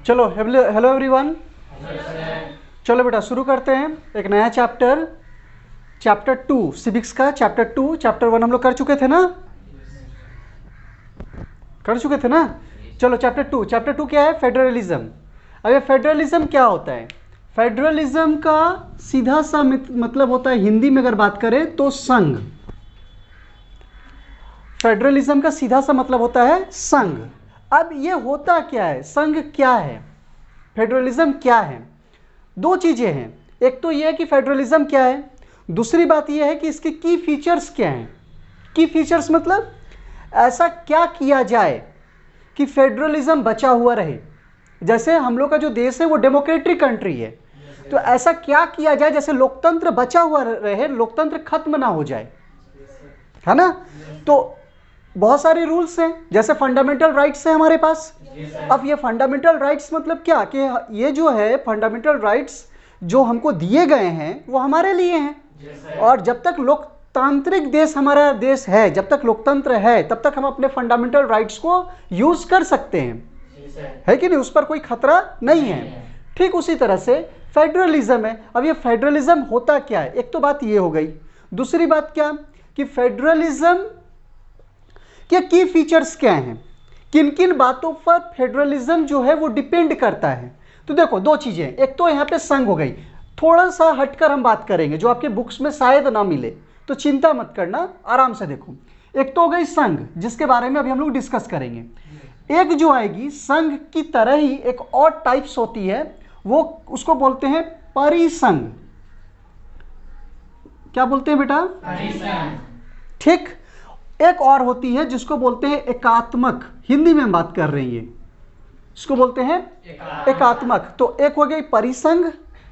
चलो hello everyone. चलो बेटा शुरू करते हैं एक नया चैप्टर 2 सिविक्स का। चैप्टर 1 हम लोग कर चुके थे ना? चलो चैप्टर 2 क्या है? फेडरलिज्म। अब ये फेडरलिज्म क्या होता है? फेडरलिज्म का सीधा सा मतलब होता है, हिंदी में अगर बात करें तो संघ। फेडरलिज्म का सीधा सा मतलब होता है संघ। अब ये होता क्या है? संघ क्या है? फेडरलिज्म क्या है? दो चीजें हैं। एक तो ये है कि फेडरलिज्म क्या है, दूसरी बात ये है कि इसके की फीचर्स क्या हैं। की फीचर्स मतलब ऐसा क्या किया जाए कि फेडरलिज्म बचा हुआ रहे। जैसे हम लोग का जो देश है वो डेमोक्रेटिक कंट्री है, तो ऐसा क्या किया जाए जैसे लोकतंत्र बचा हुआ रहे, लोकतंत्र खत्म ना हो जाए, है ना? तो बहुत सारे रूल्स हैं, जैसे फंडामेंटल राइट्स है हमारे पास। अब ये फंडामेंटल राइट्स मतलब क्या कि ये जो है फंडामेंटल राइट्स जो हमको दिए गए हैं वो हमारे लिए हैं, और जब तक लोकतांत्रिक देश हमारा देश है, जब तक लोकतंत्र है, तब तक हम अपने फंडामेंटल राइट्स को यूज कर सकते हैं, है कि नहीं? उस पर कोई खतरा नहीं है। ठीक उसी तरह से फेडरलिज्म है। अब ये फेडरलिज्म होता क्या है? एक तो बात ये हो गई। दूसरी बात क्या कि फेडरलिज्म के की फीचर्स क्या हैं, किन किन बातों पर फेडरलिज्म जो है वो डिपेंड करता है। तो देखो दो चीजें, एक तो यहाँ पे संघ हो गई। थोड़ा सा हटकर हम बात करेंगे जो आपके बुक्स में शायद ना मिले, तो चिंता मत करना, आराम से देखो। एक तो हो गई संघ, जिसके बारे में अभी हम लोग डिस्कस करेंगे। एक जो आएगी संघ की तरह ही एक और टाइप्स होती है, वो उसको बोलते हैं परिसंघ। क्या बोलते हैं बेटा? परिसंघ। ठीक। एक और होती है जिसको बोलते हैं एकात्मक। हिंदी में हम बात कर रहे हैं, इसको बोलते हैं एकात्मक। तो एक हो गई परिसंघ,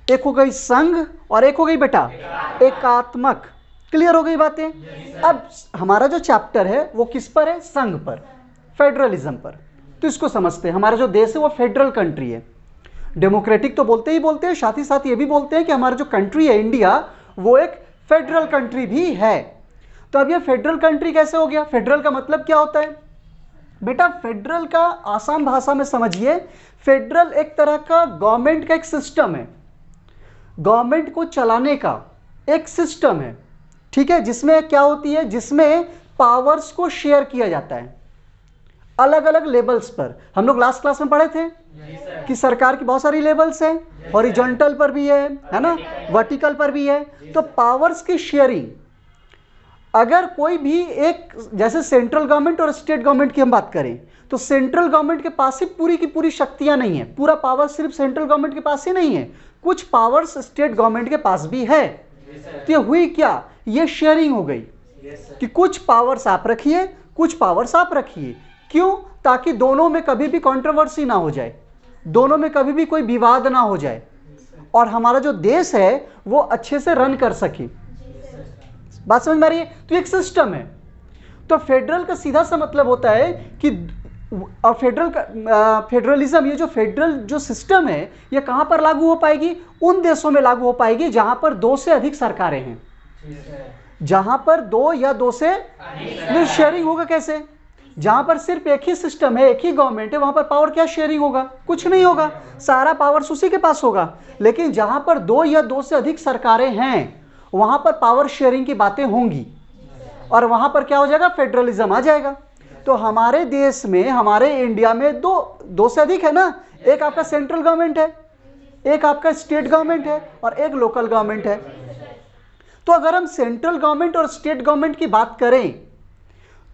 एक हो गई संघ, और एक हो गई बेटा एकात्मक। क्लियर हो गई बातें? अब हमारा जो चैप्टर है वो किस पर है? संघ पर, फेडरलिज्म पर। तो इसको समझते हैं। हमारा जो देश है वो फेडरल कंट्री है। डेमोक्रेटिक तो बोलते ही बोलते हैं, साथ ही साथ ये भी बोलते हैं कि हमारा जो कंट्री है इंडिया, वो एक फेडरल कंट्री भी है। तो अब ये फेडरल कंट्री कैसे हो गया? फेडरल का मतलब क्या होता है बेटा? फेडरल का आसान भाषा में समझिए, फेडरल एक तरह का गवर्नमेंट का एक सिस्टम है, गवर्नमेंट को चलाने का एक सिस्टम है, ठीक है? जिसमें क्या होती है, जिसमें पावर्स को शेयर किया जाता है अलग अलग लेवल्स पर। हम लोग लास्ट क्लास में पढ़े थे कि सरकार की बहुत सारी लेवल्स हैं, हॉरिजॉन्टल पर भी है ना, वर्टिकल पर भी है। तो पावर्स की शेयरिंग, अगर कोई भी एक, जैसे सेंट्रल गवर्नमेंट और स्टेट गवर्नमेंट की हम बात करें, तो सेंट्रल गवर्नमेंट के पास ही पूरी की पूरी शक्तियां नहीं है, पूरा पावर सिर्फ सेंट्रल गवर्नमेंट के पास ही नहीं है, कुछ पावर्स स्टेट गवर्नमेंट के पास भी है। तो ये हुई क्या? ये शेयरिंग हो गई कि कुछ पावर्स आप रखिए, कुछ पावर्स आप रखिए। क्यों? ताकि दोनों में कभी भी कंट्रोवर्सी ना हो जाए, दोनों में कभी भी कोई विवाद ना हो जाए, और हमारा जो देश है वो अच्छे से रन कर सके। बात समझ में आ रही है? तो एक सिस्टम है। तो फेडरल का सीधा सा मतलब होता है कि फेडरलिज्म, ये जो फेडरल जो सिस्टम है, ये कहां पर लागू हो पाएगी? उन देशों में लागू हो पाएगी जहां पर 2 से अधिक सरकारें हैं। जहां पर 2 या 2 से शेयरिंग होगा कैसे? जहां पर सिर्फ एक ही सिस्टम है, एक ही गवर्नमेंट है, वहां पर पावर क्या शेयरिंग होगा? कुछ नहीं होगा, सारा पावर उसी के पास होगा। लेकिन जहां पर 2 या 2 से अधिक सरकारें हैं, वहां पर पावर शेयरिंग की बातें होंगी, और वहां पर क्या हो जाएगा? फेडरलिज्म आ जाएगा। तो हमारे देश में, हमारे इंडिया में दो से अधिक है ना, एक आपका सेंट्रल गवर्नमेंट है, एक आपका स्टेट गवर्नमेंट है, और एक लोकल गवर्नमेंट है। तो अगर हम सेंट्रल गवर्नमेंट और स्टेट गवर्नमेंट की बात करें,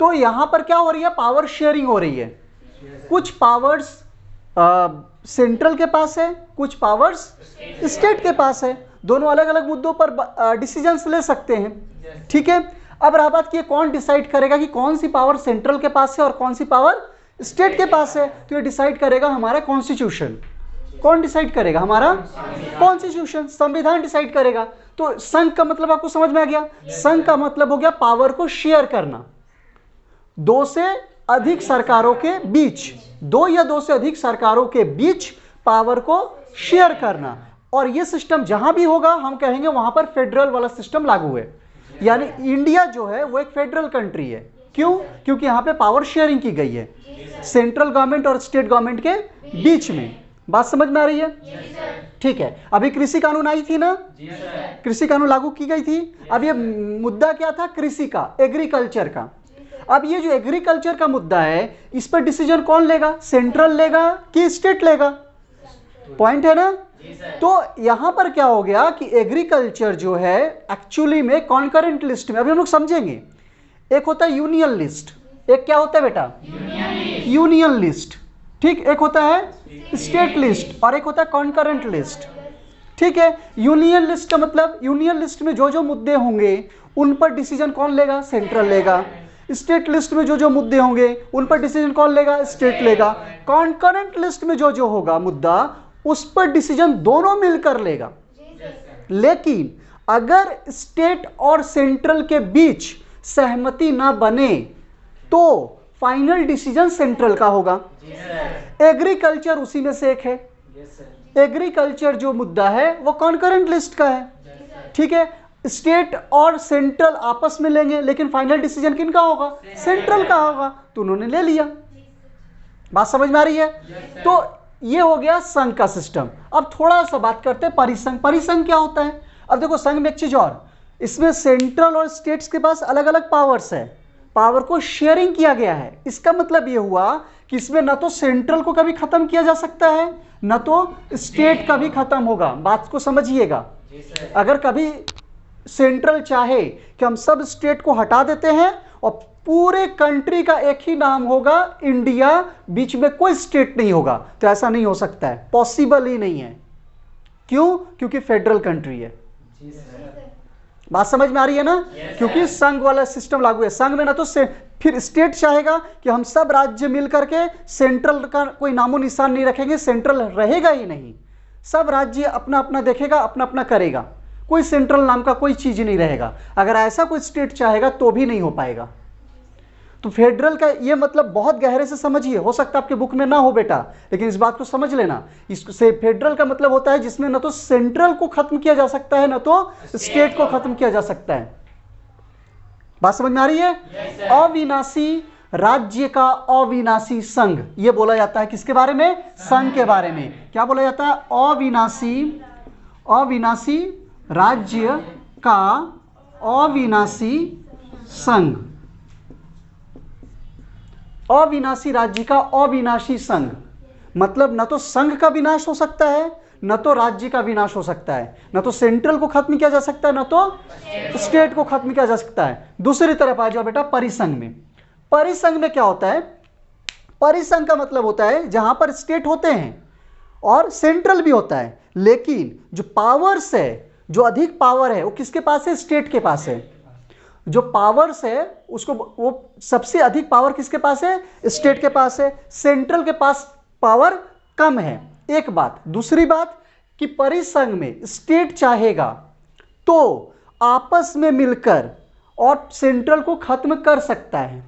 तो यहां पर क्या हो रही है? पावर शेयरिंग हो रही है। कुछ पावर्स सेंट्रल के पास है, कुछ पावर्स स्टेट के पास है। दोनों अलग अलग मुद्दों पर डिसीजंस ले सकते हैं, ठीक है? अब रहा बात कि कौन डिसाइड करेगा कि कौन सी पावर सेंट्रल के पास है और कौन सी पावर स्टेट के पास है? तो ये डिसाइड करेगा हमारा कॉन्स्टिट्यूशन। कौन डिसाइड करेगा? हमारा कॉन्स्टिट्यूशन, संविधान डिसाइड करेगा। तो संघ का मतलब आपको समझ में आ गया? संघ का मतलब हो गया पावर को शेयर करना 2 से अधिक सरकारों के बीच, 2 या 2 से अधिक सरकारों के बीच पावर को शेयर करना। और ये सिस्टम जहां भी होगा हम कहेंगे वहां पर फेडरल वाला सिस्टम लागू है। यानी इंडिया जो है वो एक फेडरल कंट्री है। क्यों? क्योंकि यहां पे पावर शेयरिंग की गई है सेंट्रल गवर्नमेंट और स्टेट गवर्नमेंट के बीच में। बात समझ में आ रही है? ठीक है, अभी कृषि कानून आई थी ना, कृषि कानून लागू की गई थी। अब ये मुद्दा क्या था? कृषि का, एग्रीकल्चर का। अब ये जो एग्रीकल्चर का मुद्दा है, इस पर डिसीजन कौन लेगा? सेंट्रल लेगा कि स्टेट लेगा? पॉइंट है ना। तो यहां पर क्या हो गया कि एग्रीकल्चर जो है एक्चुअली में कॉन्करेंट लिस्ट में, अभी हम लोग समझेंगे। एक होता है यूनियन लिस्ट, एक क्या होता है बेटा? Union list. ठीक, एक होता है स्टेट लिस्ट और एक होता है कॉन्करेंट लिस्ट। ठीक है, यूनियन लिस्ट का मतलब, यूनियन लिस्ट में जो जो मुद्दे होंगे उन पर डिसीजन कौन लेगा? सेंट्रल लेगा। स्टेट लिस्ट में जो जो मुद्दे होंगे उन पर डिसीजन कौन लेगा? स्टेट लेगा। कॉन्करेंट लिस्ट में जो जो होगा मुद्दा, उस पर डिसीजन दोनों मिलकर लेगा। लेकिन अगर स्टेट और सेंट्रल के बीच सहमति ना बने तो फाइनल डिसीजन सेंट्रल का होगा। एग्रीकल्चर उसी में से एक है। एग्रीकल्चर जो मुद्दा है वो कॉन्करेंट लिस्ट का है। ठीक है, स्टेट और सेंट्रल आपस में लेंगे, लेकिन फाइनल डिसीजन किनका होगा? सेंट्रल का होगा। तो उन्होंने ले लिया। बात समझ में आ रही है? तो ये हो गया संघ का सिस्टम। अब थोड़ा सा बात करते हैं परिसंघ। परिसंघ क्या होता है? अब देखो, संघ में एक चीज और, इसमें सेंट्रल और स्टेट्स के पास अलग अलग पावर्स है, पावर को शेयरिंग किया गया है। इसका मतलब ये हुआ कि इसमें न तो सेंट्रल को कभी खत्म किया जा सकता है, न तो स्टेट कभी खत्म होगा। बात को समझिएगा। अगर कभी सेंट्रल चाहे कि हम सब स्टेट को हटा देते हैं और पूरे कंट्री का एक ही नाम होगा इंडिया, बीच में कोई स्टेट नहीं होगा, तो ऐसा नहीं हो सकता है, पॉसिबल ही नहीं है। क्यों? क्योंकि फेडरल कंट्री है। बात समझ में आ रही है ना? क्योंकि संघ वाला सिस्टम लागू है। संघ में ना तो फिर स्टेट चाहेगा कि हम सब राज्य मिल करके सेंट्रल का कोई नामो निशान नहीं रखेंगे, सेंट्रल रहेगा ही नहीं। सब राज्य अपना अपना देखेगा, अपना अपना करेगा, कोई सेंट्रल नाम का कोई चीज नहीं रहेगा। अगर ऐसा कोई स्टेट चाहेगा तो भी नहीं हो पाएगा। तो फेडरल का ये मतलब बहुत गहरे से समझिए, हो सकता है आपके बुक में ना हो बेटा, लेकिन इस बात को समझ लेना। इससे फेडरल का मतलब होता है जिसमें न तो सेंट्रल को खत्म किया जा सकता है, न तो स्टेट को खत्म किया जा सकता है। बात समझ में आ रही है? अविनाशी राज्य का अविनाशी संघ, ये बोला जाता है किसके बारे में? संघ के बारे में। क्या बोला जाता है? अविनाशी राज्य का अविनाशी संघ। अविनाशी राज्य का अविनाशी संघ मतलब न तो संघ का विनाश हो सकता है, न तो राज्य का विनाश हो सकता है, न तो सेंट्रल को खत्म किया जा सकता है, न तो स्टेट को खत्म किया जा सकता है। दूसरी तरफ आ जाओ बेटा परिसंघ में। परिसंघ में क्या होता है? परिसंघ का मतलब होता है जहां पर स्टेट होते हैं और सेंट्रल भी होता है, लेकिन जो पावर्स है, जो अधिक पावर है वो किसके पास है? स्टेट के पास है। जो पावर्स है उसको, वो सबसे अधिक पावर किसके पास है? स्टेट के पास है। सेंट्रल के पास पावर कम है, एक बात। दूसरी बात कि परिसंघ में स्टेट चाहेगा तो आपस में मिलकर और सेंट्रल को खत्म कर सकता है।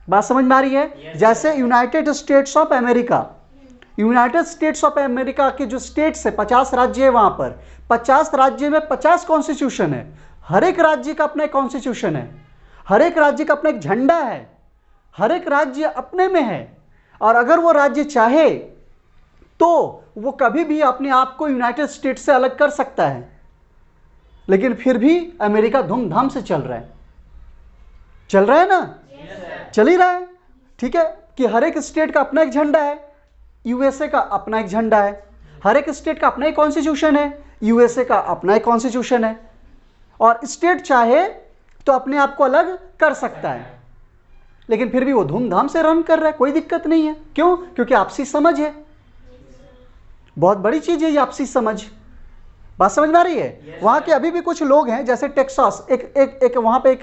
बात समझ में आ रही है? जैसे United states of America, United states of America के जो स्टेट्स है, 50 राज्य है, वहां पर 50 राज्य में 50 कॉन्स्टिट्यूशन है। हर एक राज्य का अपना एक कॉन्स्टिट्यूशन है, हर एक राज्य का अपना एक झंडा है, हर एक राज्य अपने में है। और अगर वो राज्य चाहे तो वो कभी भी अपने आप को यूनाइटेड स्टेट्स से अलग कर सकता है। लेकिन फिर भी अमेरिका धूमधाम से चल रहा है ना? चल ही रहा है। ठीक है, कि हर एक स्टेट का अपना एक झंडा है, यूएसए का अपना एक झंडा है, हर एक स्टेट का अपना एक कॉन्स्टिट्यूशन है, यूएसए का अपना एक कॉन्स्टिट्यूशन है। और स्टेट चाहे तो अपने आप को अलग कर सकता है, लेकिन फिर भी वो धूमधाम से रन कर रहा है, कोई दिक्कत नहीं है। क्यों? क्योंकि आपसी समझ है। बहुत बड़ी चीज है ये आपसी समझ। बात समझ में आ रही है? वहां के अभी भी कुछ लोग हैं, जैसे टेक्सास, एक वहां पे एक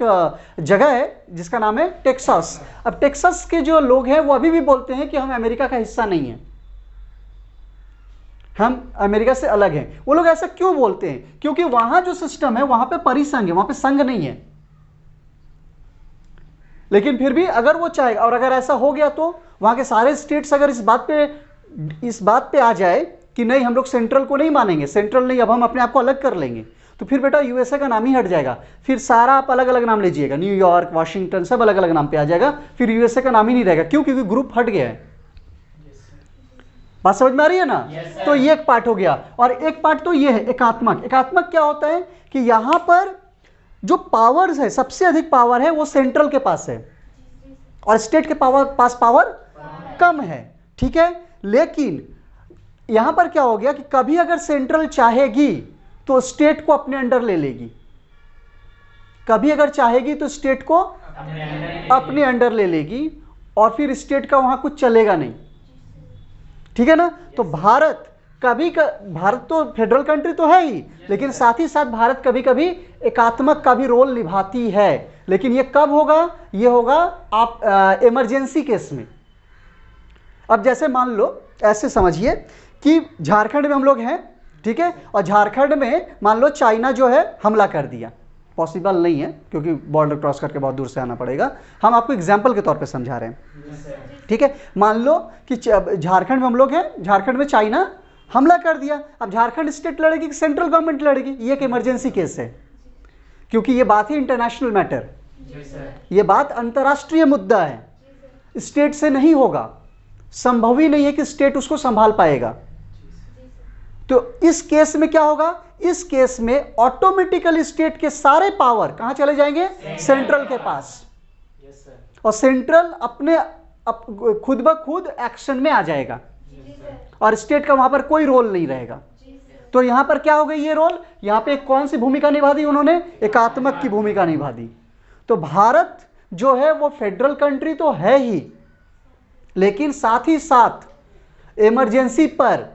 जगह है जिसका नाम है टेक्सास। अब टेक्सास के जो लोग हैं वो अभी भी बोलते हैं कि हम अमेरिका का हिस्सा नहीं है, हम अमेरिका से अलग हैं। वो लोग ऐसा क्यों बोलते हैं? क्योंकि वहां जो सिस्टम है वहां पे परिसंघ है, वहां पे संघ नहीं है। लेकिन फिर भी अगर वो चाहेगा, और अगर ऐसा हो गया तो वहां के सारे स्टेट्स अगर इस बात पे आ जाए कि नहीं हम लोग सेंट्रल को नहीं मानेंगे, सेंट्रल नहीं, अब हम अपने आप को अलग कर लेंगे, तो फिर बेटा यूएसए का नाम ही हट जाएगा। फिर सारा आप अलग अलग नाम लीजिएगा, न्यूयॉर्क, वाशिंगटन, सब अलग अलग नाम पे आ जाएगा, फिर यूएसए का नाम ही नहीं रहेगा। क्यों? क्योंकि ग्रुप हट गया है। बात समझ में आ रही है ना? Yes, तो ये एक पार्ट हो गया, और एक पार्ट तो ये है एकात्मक। एकात्मक क्या होता है कि यहां पर जो पावर्स है, सबसे अधिक पावर है वो सेंट्रल के पास है और स्टेट के पास पावर कम है, ठीक है। लेकिन यहां पर क्या हो गया कि कभी अगर सेंट्रल चाहेगी तो स्टेट को अपने अंडर ले लेगी, कभी अगर चाहेगी तो स्टेट को अपने अंडर ले लेगी, और फिर स्टेट का वहां कुछ चलेगा नहीं, ठीक है ना। तो भारत भारत तो फेडरल कंट्री तो है ही, लेकिन साथ ही साथ भारत कभी कभी एकात्मक का भी रोल निभाती है। लेकिन ये कब होगा? ये होगा आप इमरजेंसी केस में। अब जैसे मान लो, ऐसे समझिए कि झारखंड में हम लोग हैं, ठीक है, और झारखंड में मान लो चाइना जो है हमला कर दिया। पॉसिबल नहीं है क्योंकि बॉर्डर क्रॉस करके बहुत दूर से आना पड़ेगा, हम आपको एग्जाम्पल के तौर पे समझा रहे हैं, ठीक है। मान लो कि झारखंड में हम लोग हैं, झारखंड में चाइना हमला कर दिया। अब झारखंड स्टेट लड़ेगी कि सेंट्रल गवर्नमेंट लड़ेगी? ये एक इमरजेंसी केस है, क्योंकि ये बात है इंटरनेशनल मैटर, ये बात अंतर्राष्ट्रीय मुद्दा है, स्टेट से नहीं होगा, संभव ही नहीं है कि स्टेट उसको संभाल पाएगा। तो इस केस में क्या होगा? इस केस में ऑटोमेटिकली स्टेट के सारे पावर कहां चले जाएंगे? सेंट्रल के पास, और सेंट्रल अपने खुद ब खुद एक्शन में आ जाएगा, और स्टेट का वहां पर कोई रोल नहीं रहेगा। तो यहां पर क्या हो गई ये रोल? यहां पे कौन सी भूमिका निभा दी उन्होंने? एकात्मक की भूमिका निभा दी। तो भारत जो है वो फेडरल कंट्री तो है ही, लेकिन साथ ही साथ इमरजेंसी पर,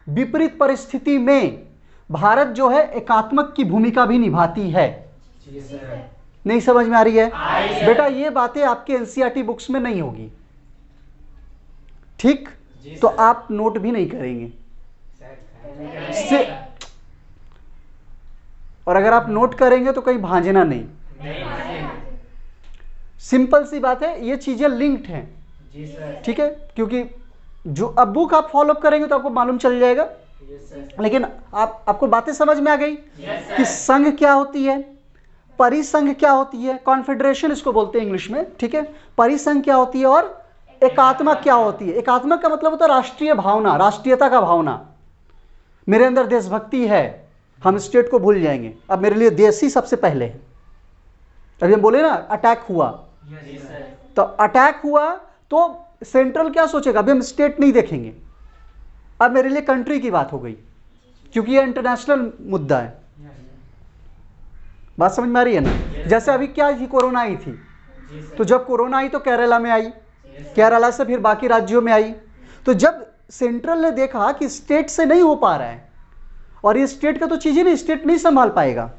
विपरीत परिस्थिति में भारत जो है एकात्मक की भूमिका भी निभाती है। नहीं समझ में आ रही है? बेटा ये बातें आपके एनसीईआरटी बुक्स में नहीं होगी, ठीक? तो आप नोट भी नहीं करेंगे और अगर आप नोट करेंगे तो कहीं भांजना नहीं। सिंपल सी बात है, ये चीजें लिंक्ड हैं, ठीक है, क्योंकि जो अब बुक आप फॉलो अप करेंगे तो आपको मालूम चल जाएगा। लेकिन आपको बातें समझ में आ गई कि संघ क्या होती है, परिसंघ क्या होती है, कॉन्फेडरेशन इसको बोलते हैं इंग्लिश में, ठीक है। परिसंघ क्या होती है और एकात्मक क्या होती है? एकात्मक का मतलब होता है राष्ट्रीय भावना, राष्ट्रीयता का भावना। मेरे अंदर देशभक्ति है, हम स्टेट को भूल जाएंगे, अब मेरे लिए देश ही सबसे पहले है। अभी हम बोले ना अटैक हुआ, तो अटैक हुआ तो सेंट्रल क्या सोचेगा? अभी हम स्टेट नहीं देखेंगे, अब मेरे लिए कंट्री की बात हो गई, क्योंकि ये इंटरनेशनल मुद्दा है। बात समझ में आ रही है ना? जैसे अभी क्या थी, कोरोना आई थी, तो जब कोरोना आई तो केरला में आई, केरला से फिर बाकी राज्यों में आई। तो जब सेंट्रल ने देखा कि स्टेट से नहीं हो पा रहा है, और ये स्टेट का तो चीज ही नहीं, स्टेट नहीं संभाल पाएगा,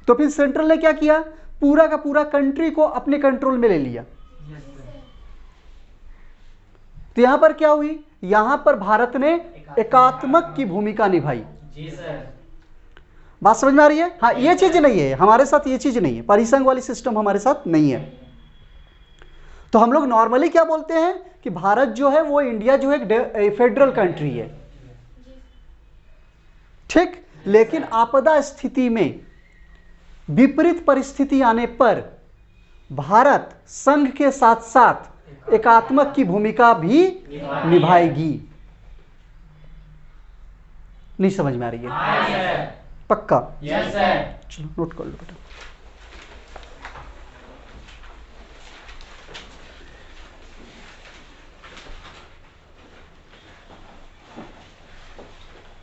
तो फिर सेंट्रल ने क्या किया? पूरा का पूरा कंट्री को अपने कंट्रोल में ले लिया। तो यहां पर क्या हुई? यहां पर भारत ने एकात्मक की भूमिका निभाई। बात समझ में आ रही है? हाँ, ये चीज नहीं है हमारे साथ, ये चीज नहीं है, परिसंघ वाली सिस्टम हमारे साथ नहीं है। तो हम लोग नॉर्मली क्या बोलते हैं कि भारत जो है वो, इंडिया जो है एक फेडरल कंट्री है, ठीक। लेकिन आपदा स्थिति में, विपरीत परिस्थिति आने पर भारत संघ के साथ साथ एकात्मक की भूमिका भी निभाएगी। नहीं समझ में आ रही है? पक्का? चलो नोट कर लो बेटा।